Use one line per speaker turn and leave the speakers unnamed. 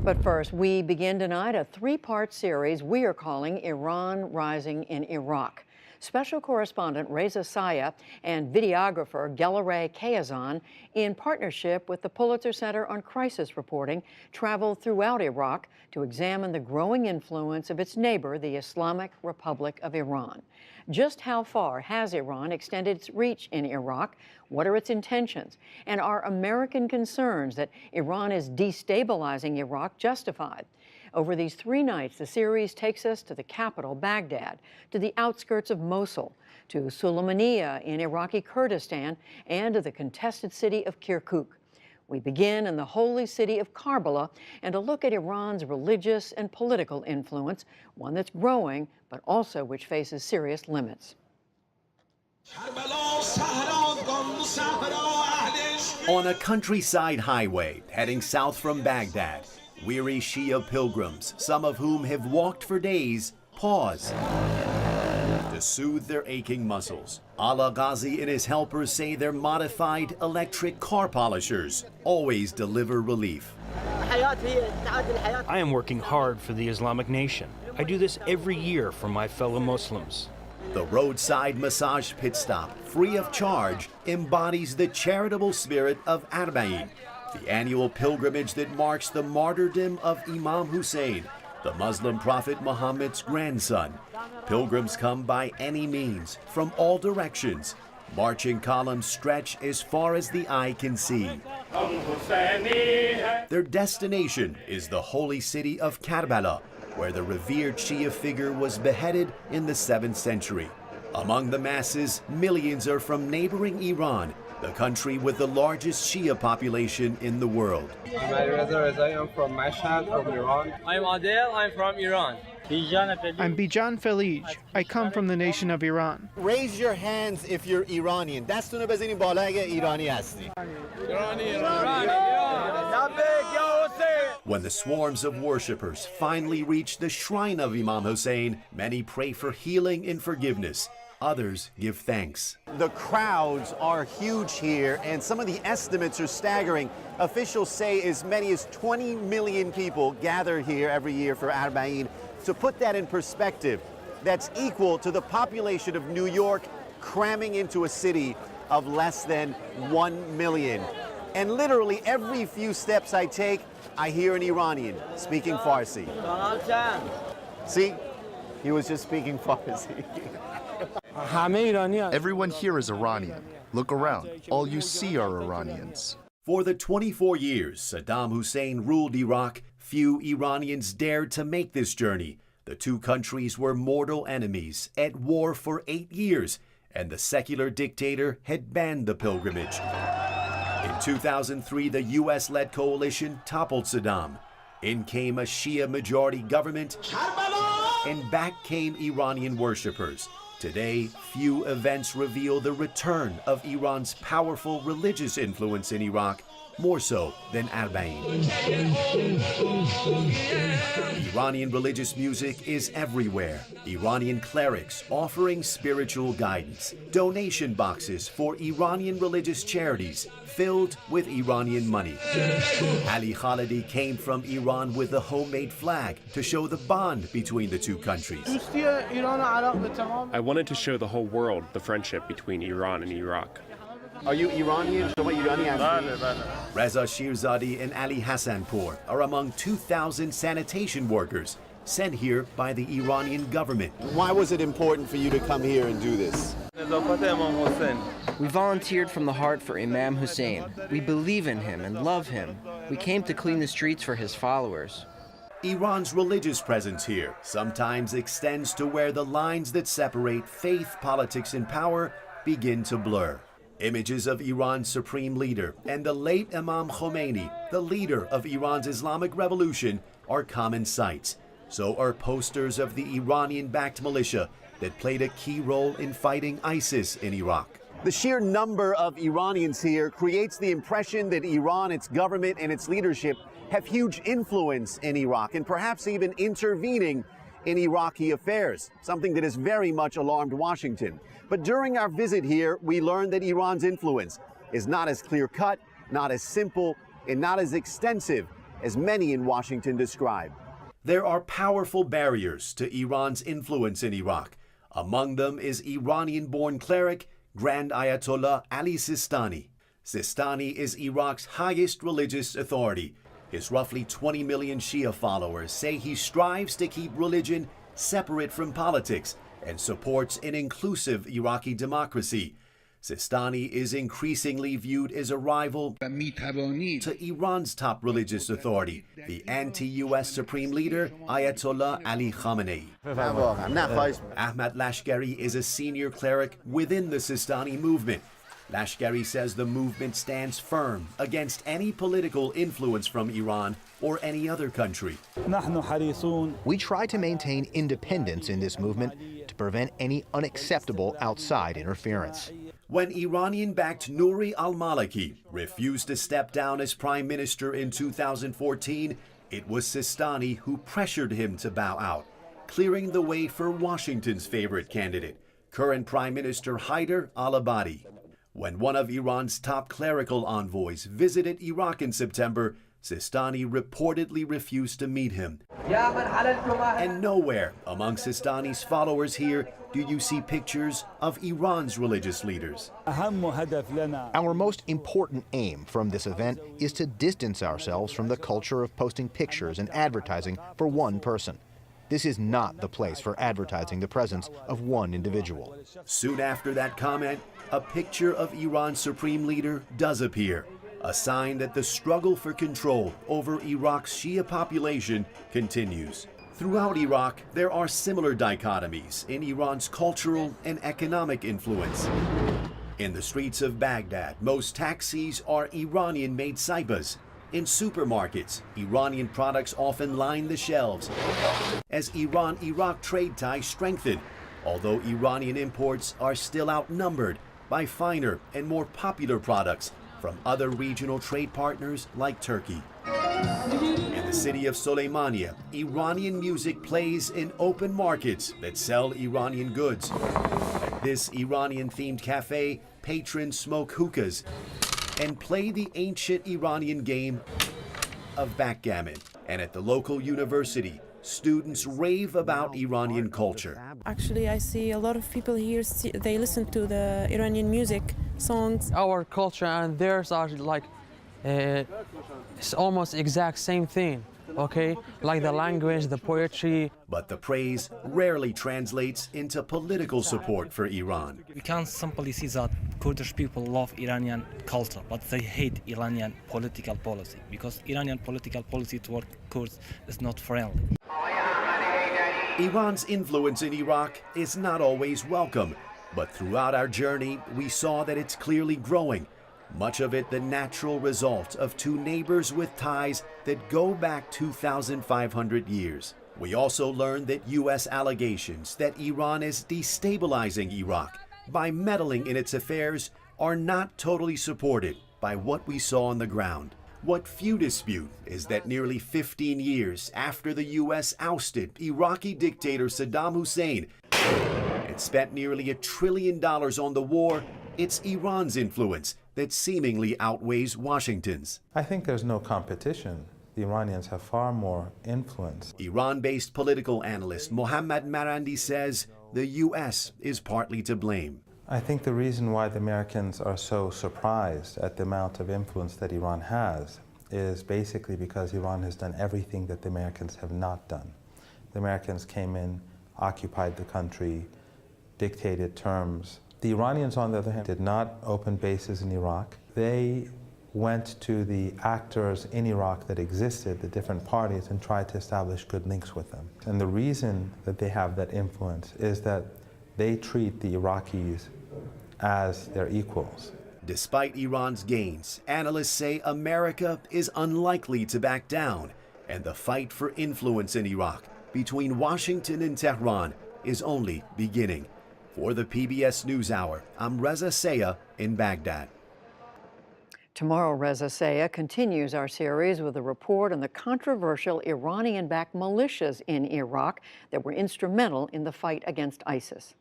But first, we begin tonight a three-part series we are calling Iran Rising in Iraq. Special correspondent Reza Saya and videographer Gelareh Kayazan, in partnership with the Pulitzer Center on Crisis Reporting, traveled throughout Iraq to examine the growing influence of its neighbor, the Islamic Republic of Iran. Just how far has Iran extended its reach in Iraq? What are its intentions? And are American concerns that Iran is destabilizing Iraq justified? Over these 3 nights, the series takes us to the capital, Baghdad, to the outskirts of Mosul, to Sulaymaniyah in Iraqi Kurdistan, and to the contested city of Kirkuk. We begin in the holy city of Karbala and a look at Iran's religious and political influence, one that's growing, but also which faces serious limits.
On a countryside highway heading south from Baghdad, weary Shia pilgrims, some of whom have walked for days, pause to soothe their aching muscles. Ala Ghazi and his helpers say their modified electric car polishers always deliver relief.
I am working hard for the Islamic nation. I do this every year for my fellow Muslims.
The roadside massage pit stop, free of charge, embodies the charitable spirit of Arba'in, the annual pilgrimage that marks the martyrdom of Imam Hussein, the Muslim prophet Muhammad's grandson. Pilgrims come by any means, from all directions. Marching columns stretch as far as the eye can see. Their destination is the holy city of Karbala, where the revered Shia figure was beheaded in the 7th century. Among the masses, millions are from neighboring Iran, the country with the largest Shia population in the world.
I'm from Mashhad, from Iran.
I'm Adel, I'm from Iran.
I'm Bijan Felij. I come from the nation of Iran.
Raise your hands if you're Iranian. دستونو بزنین بالا اگه ایرانی هستی.
When the swarms of worshippers finally reach the shrine of Imam Hussein, many pray for healing and forgiveness. Others give thanks.
The crowds are huge here, and some of the estimates are staggering. Officials say as many as 20 million people gather here every year for Arba'in. To put that in perspective, that's equal to the population of New York cramming into a city of less than 1 million. And literally every few steps I take, I hear an Iranian speaking Farsi. See, he was just speaking Farsi.
Everyone here is Iranian. Look around. All you see are Iranians.
For the 24 years Saddam Hussein ruled Iraq, few Iranians dared to make this journey. The two countries were mortal enemies, at war for 8 years, and the secular dictator had banned the pilgrimage. In 2003, the U.S.-led coalition toppled Saddam. In came a Shia-majority government, and back came Iranian worshippers. Today, few events reveal the return of Iran's powerful religious influence in Iraq, more so than Arba'in. Iranian religious music is everywhere. Iranian clerics offering spiritual guidance. Donation boxes for Iranian religious charities filled with Iranian money. Ali Khalidi came from Iran with a homemade flag to show the bond between the two countries.
I wanted to show the whole world the friendship between Iran and Iraq.
Are you Iranian?
Reza Shirzadi and Ali Hassanpour are among 2,000 sanitation workers sent here by the Iranian government.
Why was it important for you to come here and do this?
We volunteered from the heart for Imam Hussein. We believe in him and love him. We came to clean the streets for his followers.
Iran's religious presence here sometimes extends to where the lines that separate faith, politics, and power begin to blur. Images of Iran's supreme leader and the late Imam Khomeini, the leader of Iran's Islamic Revolution, are common sights. So are posters of the Iranian-backed militia that played a key role in fighting ISIS in Iraq.
The sheer number of Iranians here creates the impression that Iran, its government, and its leadership have huge influence in Iraq and perhaps even intervening in Iraqi affairs, something that has very much alarmed Washington. But during our visit here, we learned that Iran's influence is not as clear-cut, not as simple, and not as extensive as many in Washington describe.
There are powerful barriers to Iran's influence in Iraq. Among them is Iranian-born cleric Grand Ayatollah Ali Sistani. Sistani is Iraq's highest religious authority. His roughly 20 million Shia followers say he strives to keep religion separate from politics and supports an inclusive Iraqi democracy. Sistani is increasingly viewed as a rival to Iran's top religious authority, the anti-U.S. Supreme Leader Ayatollah Ali Khamenei. Ahmad Lashkari is a senior cleric within the Sistani movement. Lashkari says the movement stands firm against any political influence from Iran or any other country.
We try to maintain independence in this movement to prevent any unacceptable outside interference.
When Iranian-backed Nouri al-Maliki refused to step down as prime minister in 2014, it was Sistani who pressured him to bow out, clearing the way for Washington's favorite candidate, current Prime Minister Haider al-Abadi. When one of Iran's top clerical envoys visited Iraq in September, Sistani reportedly refused to meet him. And nowhere among Sistani's followers here do you see pictures of Iran's religious leaders.
Our most important aim from this event is to distance ourselves from the culture of posting pictures and advertising for one person. This is not the place for advertising the presence of one individual.
Soon after that comment, a picture of Iran's supreme leader does appear, a sign that the struggle for control over Iraq's Shia population continues. Throughout Iraq, there are similar dichotomies in Iran's cultural and economic influence. In the streets of Baghdad, most taxis are Iranian-made saibas. In supermarkets, Iranian products often line the shelves as Iran-Iraq trade ties strengthen, although Iranian imports are still outnumbered by finer and more popular products from other regional trade partners like Turkey. In the city of Soleimania, Iranian music plays in open markets that sell Iranian goods. At this Iranian-themed cafe, patrons smoke hookahs and play the ancient Iranian game of backgammon. And at the local university, students rave about Iranian culture.
Actually, I see a lot of people here, they listen to the Iranian music, songs.
Our culture and theirs are like, it's almost exact same thing, okay? Like the language, the poetry.
But the praise rarely translates into political support for Iran.
We can simply see that Kurdish people love Iranian culture, but they hate Iranian political policy, because Iranian political policy toward Kurds is not friendly.
Iran's influence in Iraq is not always welcome, but throughout our journey, we saw that it's clearly growing. Much of it the natural result of two neighbors with ties that go back 2,500 years. We also learned that U.S. allegations that Iran is destabilizing Iraq by meddling in its affairs are not totally supported by what we saw on the ground. What few dispute is that nearly 15 years after the U.S. ousted Iraqi dictator Saddam Hussein and spent nearly $1 trillion on the war, it's Iran's influence that seemingly outweighs Washington's.
I think there's no competition. The Iranians have far more influence.
Iran-based political analyst Mohammad Marandi says the U.S. is partly to blame.
I think the reason why the Americans are so surprised at the amount of influence that Iran has is basically because Iran has done everything that the Americans have not done. The Americans came in, occupied the country, dictated terms. The Iranians, on the other hand, did not open bases in Iraq. They went to the actors in Iraq that existed, the different parties, and tried to establish good links with them. And the reason that they have that influence is that they treat the Iraqis as their equals.
Despite Iran's gains, analysts say America is unlikely to back down, and the fight for influence in Iraq between Washington and Tehran is only beginning. For the PBS NewsHour, I'm Reza Sayah in Baghdad.
Tomorrow, Reza Sayah continues our series with a report on the controversial Iranian-backed militias in Iraq that were instrumental in the fight against ISIS.